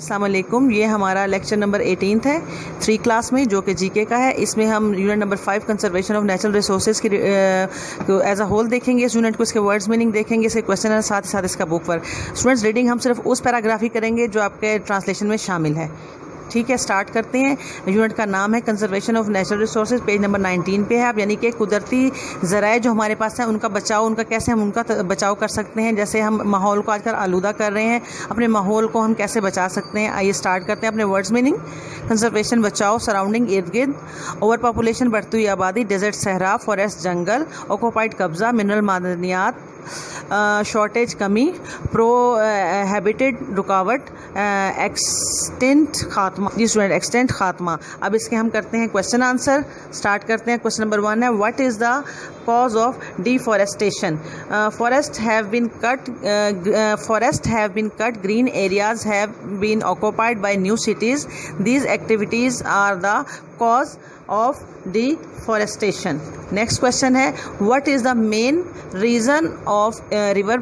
अस्सलाम वालेकुम। ये हमारा लेक्चर नंबर 18 है 3 क्लास में, जो कि जीके का है। इसमें हम unit number 5 conservation of natural resources की एज अ होल देखेंगे। इस यूनिट को इसके वर्ड्स मीनिंग देखेंगे, इसके क्वेश्चन है, साथ ही साथ इसका बुक वर्क। स्टूडेंट्स, रीडिंग हम सिर्फ उस पैराग्राफ ही करेंगे जो आपके ट्रांसलेशन में शामिल है। ठीक है, स्टार्ट करते हैं। यूनिट का नाम है conservation of natural resources, page number 19 पे है आप, यानी कि कुदरती ज़राए जो हमारे पास हैं उनका बचाव, उनका कैसे हम उनका बचाव कर सकते हैं। जैसे हम माहौल को आजकल आलूदा कर रहे हैं, अपने माहौल को हम कैसे बचा सकते हैं। आइए स्टार्ट करते हैं अपने वर्ड्स मीनिंग। कंजर्वेशन बचाओ, सराउंडिंग इर्द गिर्द, ओवर पॉपुलेशन बढ़ती हुई आबादी, डेजर्ट सहरा, फॉरेस्ट जंगल, ऑक्यूपाइड कब्जा, मिनरल मादनियात, शॉर्टेज कमी, प्रोहिबिटेड रुकावट, एक्सटेंट खात्मा। जी स्टूडेंट, एक्सटेंट खात्मा। अब इसके हम करते हैं क्वेश्चन आंसर। स्टार्ट करते हैं। क्वेश्चन नंबर 1 है, what is the cause of deforestation? Forests have been cut, green areas have been occupied by new cities. These activities are the cause of deforestation. Next question है, what is the main reason of river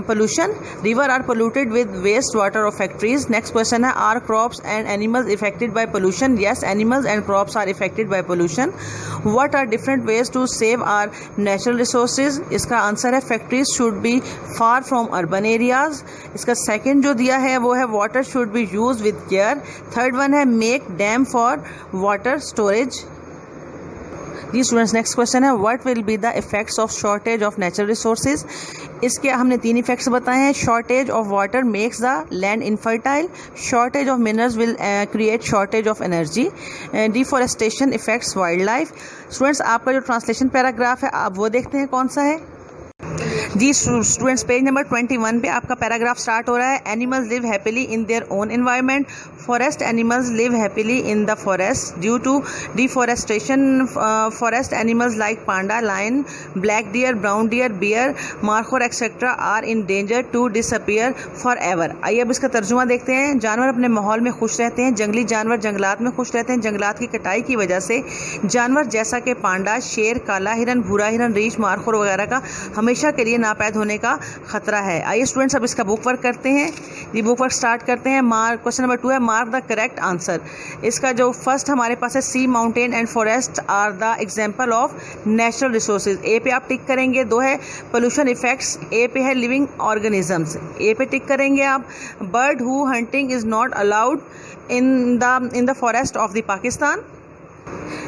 pollution? River are polluted with waste water of factories. Next question है, are crops and animals affected by pollution? Yes, animals and crops are affected by pollution. What are different ways to save our natural resources? इसका answer है, factories should be far from urban areas. इसका second जो दिया है वो है, water should be used with care. Third one है, make dam for water storage. जी स्टूडेंट्स, नेक्स्ट क्वेश्चन है, what will be the effects of shortage of natural resources? इसके हमने 3 इफेक्ट्स बताए हैं। Shortage of water makes the land infertile, shortage of minerals will create shortage of energy, deforestation effects wild life. Students, आपका जो translation paragraph है आप वो देखते हैं कौन सा है। जी स्टूडेंट्स, पेज नंबर 21 पे आपका पैराग्राफ स्टार्ट हो रहा है। Animals live happily in their own environment, forest animals live happily in the forest due to deforestation. Forest animals like panda, lion, black deer, brown deer, bear, markhor etcetera are in danger to disappear for ever. आइए अब इसका तर्जुमा देखते हैं। जानवर अपने माहौल में खुश रहते हैं, जंगली जानवर जंगलात में खुश रहते हैं। जंगलात की कटाई की वजह से जानवर जैसा कि पांडा, शेर, काला हिरन, भूरा हिरन, रीछ, मार्खोर वगैरह का हमेशा के लिए नापैद होने का खतरा है। आइए स्टूडेंट्स अब इसका बुक वर्क करते हैं। ये बुक वर्क स्टार्ट करते हैं। क्वेश्चन नंबर 2 है, मार्क द करेक्ट आंसर। इसका जो फर्स्ट हमारे पास है, sea mountain and forest are the example of natural resources. A पे आप टिक करेंगे। 2 है पोल्यूशन इफेक्ट्स, ए पे है लिविंग ऑर्गेनिजम्स, ए पे टिक करेंगे आप। Bird who hunting is not allowed in the forest of the Pakistan.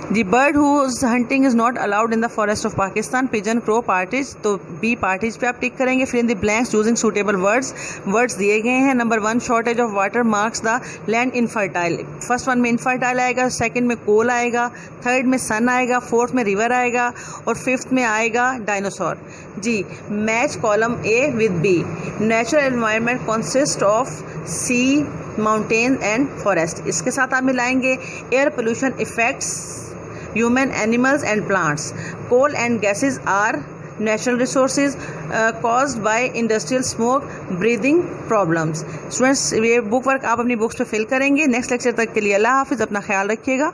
The bird whose hunting is not allowed in the forest of Pakistan. Pigeon, crow, partridge, तो बी partridge पे आप टिक करेंगे। फिर in the blanks using suitable words दिए गए हैं। Number 1, shortage of water marks the land infertile. First one में infertile आएगा, सेकंड में कोल आएगा, थर्ड में सन आएगा, फोर्थ में रिवर आएगा और फिफ्थ में आएगा डायनासोर। जी, match column A with B. Natural environment consist of sea, mountain and forest. इसके साथ आप मिलाएंगे air pollution effects human, animals and plants. Coal and gases are natural resources caused by industrial smoke, breathing problems. Students, ये book work आप अपनी books पे fill करेंगे। Next lecture तक के लिए अल्लाह हाफिज़, अपना ख्याल रखिएगा।